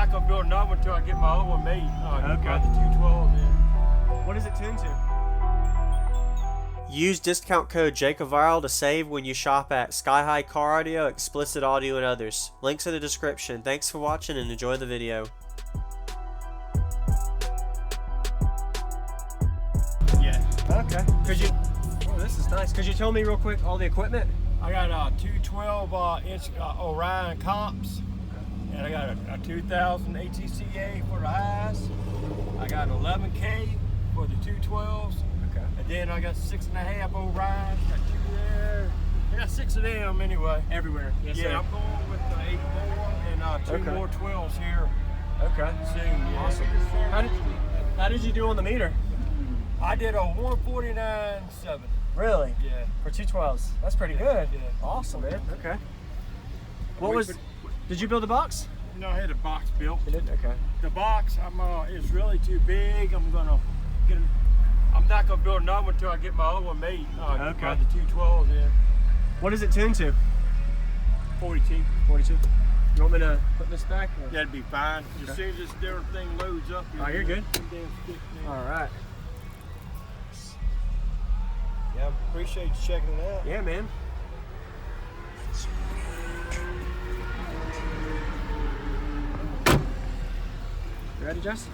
not gonna build another one until I get my other one made. Okay. The 212s in. What is it tuned to? Use discount code JACOVIRAL to save when you shop at Sky High Car Audio, Explicit Audio, and others. Links in the description. Thanks for watching and enjoy the video. Yeah. Okay. Could you? Oh, this is nice. Could you tell me real quick all the equipment? I got 212 inch Orion comps, and I got a 2000 HCCA for the highs. I got 11K for the 212s. Okay. And then I got 6.5 Orions. Got 2 there. I got 6 of them anyway. Everywhere. Yes, Yeah, sir. I'm going with the 8 more and 2 Okay. more 12s here Okay. soon. Yeah. Awesome. How did you do on the meter? I did a 149.7. Really? Yeah. For 212s. That's pretty good. Yeah. Awesome, man. Okay. What We was? put- Did you build a box? No, I had a box built. You did. Okay. The box, is really too big. I'm not gonna build another one until I get my other one made. Okay. The 212s in. What is it tuned to? 42. 42. You want me to put this back? Or? That'd be fine. As Okay. soon as this darn thing loads up. Oh, you're good. All All right. Yeah, I appreciate you checking it out. Yeah, man. You ready, Jess?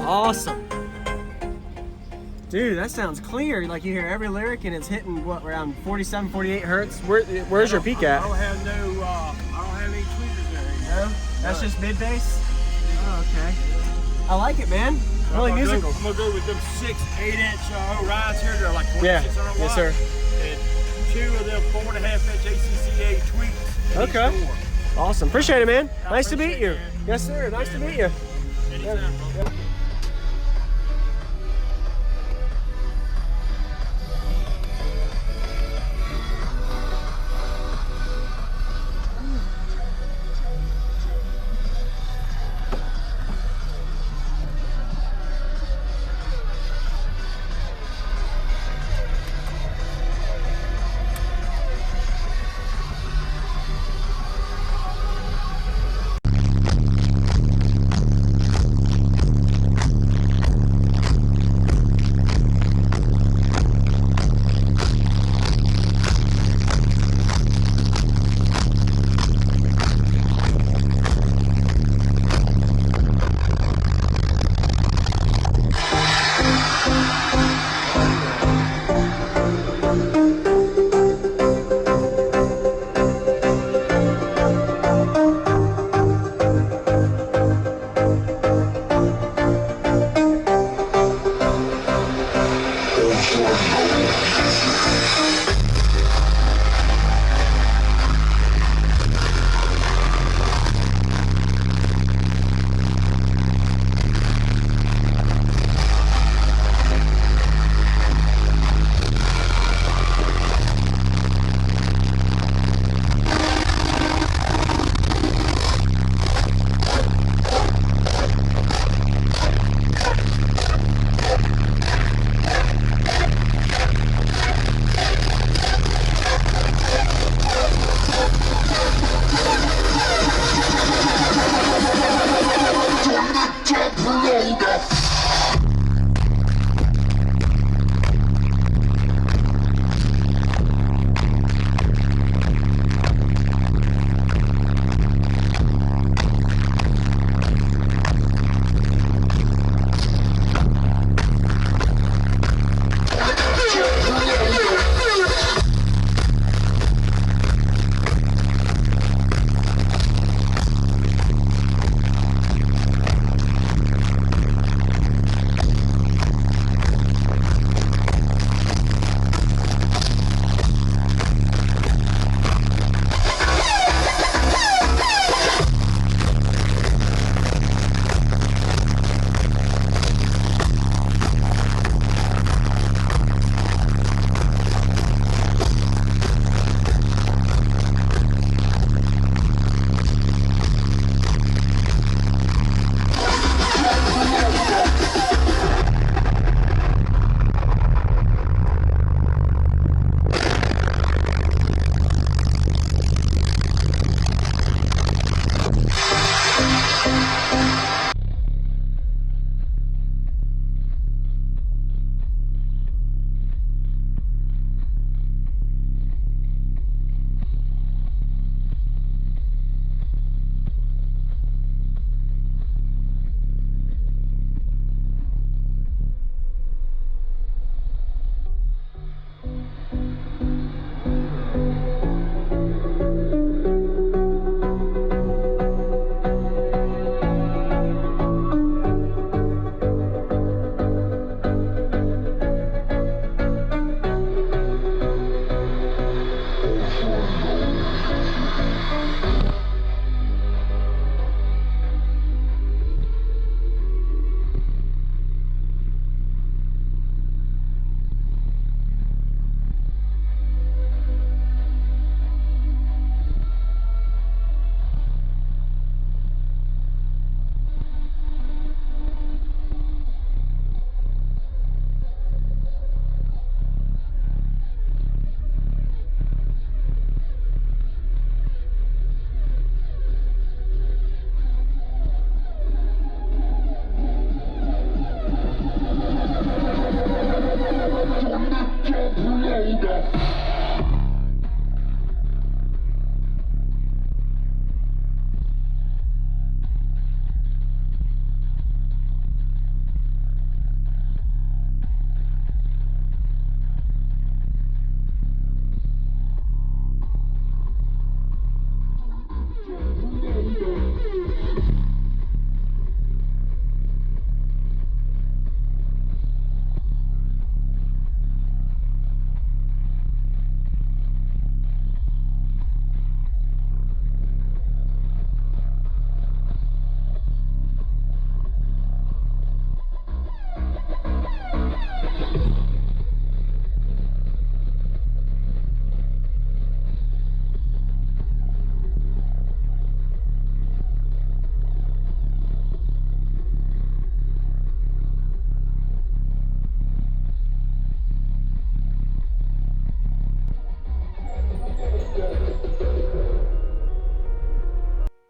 Awesome. Dude, that sounds clear. Like you hear every lyric and it's hitting what, around 47, 48 hertz. Where's your peak at? I don't have any tweeters there. No? That's just mid bass? Oh, okay. I like it, man. Really musical. I'm gonna go with them 6 8-inch Orions here. They're like 2600 watts. Yes, sir. And 2 of them 4.5-inch HCCA tweets. Okay. Awesome. Appreciate it, man. I Nice to meet appreciate you. it, man. Yes, sir. Nice to meet you. Anytime, brother.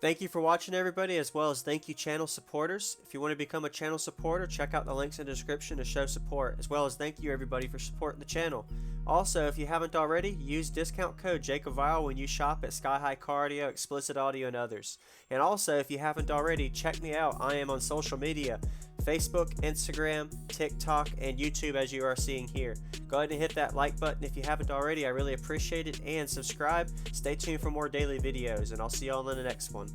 Thank you for watching, everybody, as well as thank you channel supporters. If you want to become a channel supporter, check out the links in the description to show support, as well as thank you everybody for supporting the channel. Also, if you haven't already, use discount code JakeOfViral when you shop at Sky High Car Audio, Explicit Audio, and others. And also, if you haven't already, check me out. I am on social media: Facebook, Instagram, TikTok, and YouTube, as you are seeing here. Go ahead and hit that like button if you haven't already. I really appreciate it. And subscribe. Stay tuned for more daily videos, and I'll see y'all in the next one.